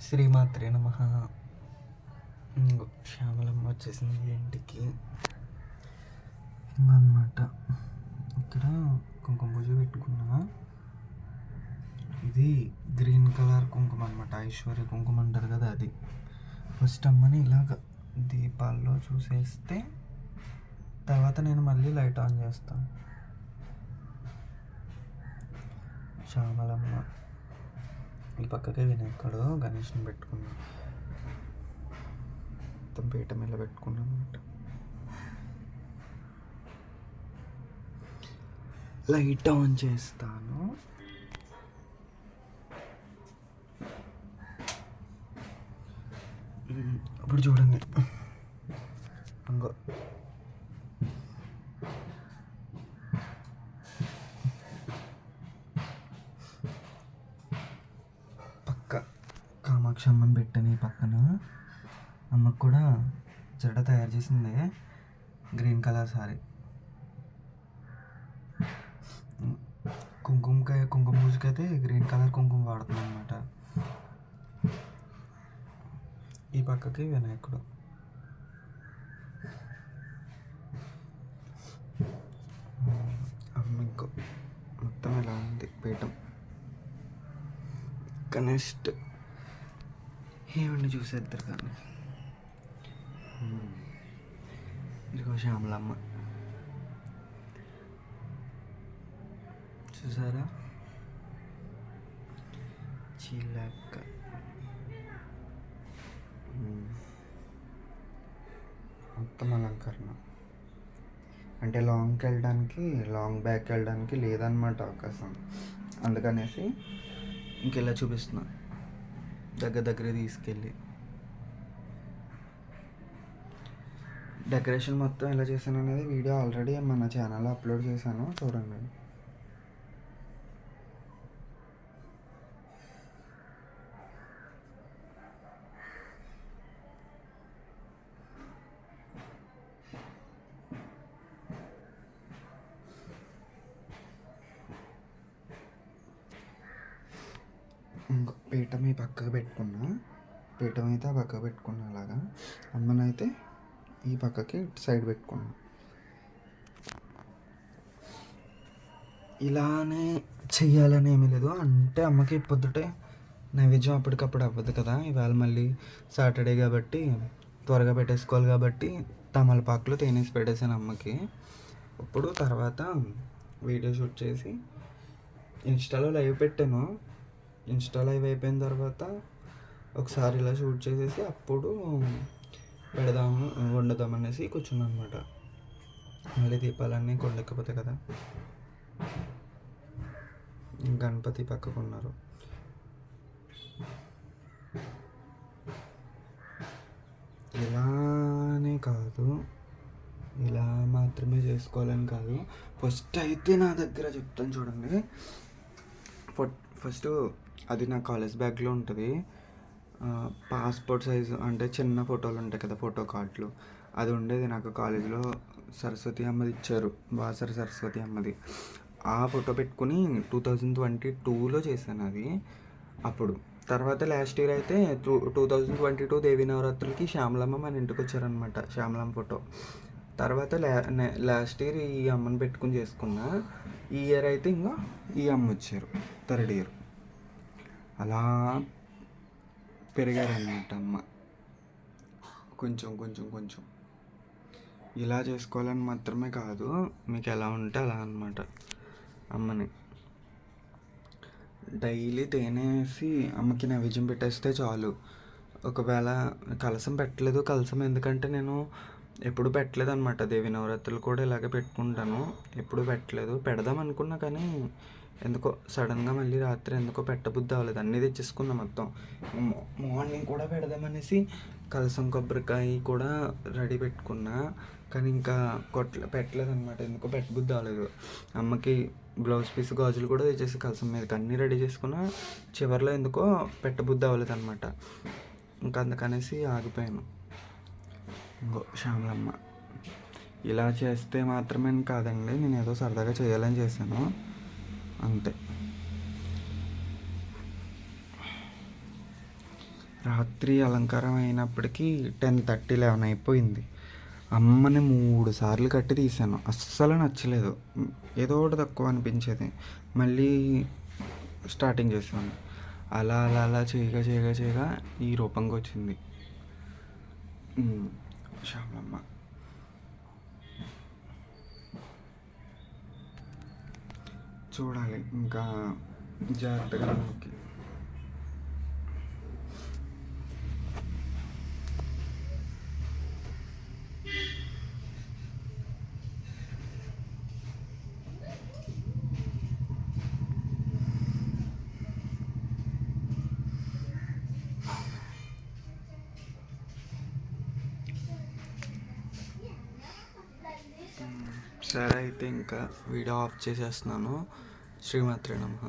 శ్రీమాత్రే నమః. ఇంగో శ్యామలమ్మ వచ్చేసింది ఇంటికి అన్నమాట. ఇక్కడ కుంకుమ పూజ పెట్టుకున్నా. ఇది గ్రీన్ కలర్ కుంకుమ అనమాట, ఐశ్వర్య కుంకుమ అంటారు కదా అది. ఫస్ట్ అమ్మని ఇలాగ దీపాల్లో చూసేస్తే తర్వాత నేను మళ్ళీ లైట్ ఆన్ చేస్తాను. శ్యామలమ్మ ఈ పక్కకే వినాయకుడు గణేష్ని పెట్టుకున్నా. మొత్తం పీట మీద పెట్టుకున్నాను అనమాట. లైట్ ఆన్ చేస్తాను. ఇప్పుడు చూడండి, ఇంకో పక్క కామాక్షి అమ్మని పెట్టని పక్కన అమ్మకు కూడా జడ తయారు చేసింది, గ్రీన్ కలర్ సారీ. కుంకుమ పూజకైతే గ్రీన్ కలర్ కుంకుమ వాడుతున్నాను అనమాట. ఈ పక్కకి వినాయకుడు. అమ్మ ఇంకో మొత్తం ఇలా ఉంది పీఠం. నెక్స్ట్ ఏమన్నా చూసేద్దరు కానీ ఇదిగో శ్యామలమ్మ చూసారా, చిలక. మొత్తం అలంకరణ అంటే లాంగ్కి వెళ్ళడానికి, లాంగ్ బ్యాక్ వెళ్ళడానికి లేదనమాట అవకాశం. అందుకనేసి ఇంకెలా చూపిస్తున్నా, దగ్గర తీసుకెళ్ళి. డెకరేషన్ మొత్తం ఎలా చేశాను అనేది వీడియో ఆల్రెడీ మన ఛానల్లో అప్లోడ్ చేశాను, చూడండి. ఇంకో పీఠం ఈ పక్కకు పెట్టుకున్నా, పీఠం అయితే ఆ పక్కకు పెట్టుకున్నా అలాగా. అమ్మనైతే ఈ పక్కకి సైడ్ పెట్టుకున్నా. ఇలానే చెయ్యాలని ఏమీ లేదు, అంటే అమ్మకి పొద్దుటే నైవేద్యం అప్పటికప్పుడు అవ్వదు కదా. ఇవాళ మళ్ళీ సాటర్డే కాబట్టి త్వరగా పెట్టేసుకోవాలి కాబట్టి తమలపాకులో తేనేసి పెట్టేసాను అమ్మకి. ఇప్పుడు తర్వాత వీడియో షూట్ చేసి ఇన్స్టాలో లైవ్ పెట్టాను. ఇన్స్టా లైవ్ అయిపోయిన తర్వాత ఒకసారి ఇలా షూట్ చేసేసి అప్పుడు వండుదామనేసి కూర్చున్నాను అనమాట. మళ్ళీ దీపాలన్నీ కొండెక్కిపోతాయి కదా. గణపతి పక్కకు ఉన్నారు. ఇలానే కాదు, ఇలా మాత్రమే చేసుకోవాలని కాదు. ఫస్ట్ అయితే నా దగ్గర చెప్తాను చూడండి. ఫస్ట్ అది నా కాలేజ్ బ్యాగ్లో ఉంటుంది. పాస్పోర్ట్ సైజు అంటే చిన్న ఫోటోలు ఉంటాయి కదా, ఫోటో కార్డులు. అది ఉండేది నాకు కాలేజీలో. సరస్వతి అమ్మది ఇచ్చారు, బాసర సరస్వతి అమ్మది. ఆ ఫోటో పెట్టుకుని 2022లో చేశాను అది. అప్పుడు తర్వాత లాస్ట్ ఇయర్ అయితే 2022 దేవీ నవరాత్రులకి శ్యామలమ్మ మన ఇంటికి వచ్చారనమాట, శ్యామలమ్మ ఫోటో. తర్వాత లాస్ట్ ఇయర్ ఈ అమ్మని పెట్టుకుని చేసుకున్నా. ఈ ఇయర్ అయితే ఇంకా ఈ అమ్మ వచ్చారు, థర్డ్ ఇయర్. అలా పెరిగారనమాట అమ్మ, కొంచెం. ఇలా చేసుకోవాలని మాత్రమే కాదు, మీకు ఎలా ఉంటే అలా అనమాట. అమ్మని డైలీ తేనేసి అమ్మకి నైవేద్యం పెట్టేస్తే చాలు. ఒకవేళ కలసం పెట్టలేదు, కలసం ఎందుకంటే నేను ఎప్పుడు పెట్టలేదు అనమాట. దేవి నవరాత్రులు కూడా ఇలాగే పెట్టుకుంటాను, ఎప్పుడు పెట్టలేదు. పెడదాం అనుకున్నా కానీ ఎందుకో సడన్గా మళ్ళీ రాత్రి ఎందుకో పెట్టబుద్ధి అవ్వలేదు. అన్నీ తెచ్చేసుకున్నా మొత్తం. మార్నింగ్ కూడా పెడదామనేసి కలసం కొబ్బరికాయ కూడా రెడీ పెట్టుకున్నా, కానీ ఇంకా పెట్టలేదు అనమాట. ఎందుకో పెట్టబుద్ధి అవ్వలేదు. అమ్మకి బ్లౌజ్ పీస్ గాజులు కూడా తెచ్చేసి కలసం మీదకి అన్నీ రెడీ చేసుకున్నా, చివరిలో ఎందుకో పెట్టబుద్ధి అవ్వలేదు అనమాట. ఇంకా అందుకనేసి ఆగిపోయాను. ఇంకో శ్యామలమ్మ ఇలా చేస్తే మాత్రమే కాదండి, నేను ఏదో సరదాగా చేయాలని చేశాను అంతే. రాత్రి అలంకారం అయినప్పటికీ 10:30, 11 అయిపోయింది. అమ్మని 3 సార్లు కట్టి తీశాను. అస్సలు నచ్చలేదు. ఏదో ఒకటి తక్కువ అనిపించేది. మళ్ళీ స్టార్టింగ్ చేశాను. అలా అలా అలా చేయగా చేయగా చేయగా ఈ రూపంకి వచ్చింది శ్యామలమ్మ. చూడాలి ఇంకా జాగ్రత్తగా నమ్మకి. సరే అయితే ఇంకా వీడియో ఆఫ్ చేసేస్తున్నాను. శ్రీమాత్రే నమః.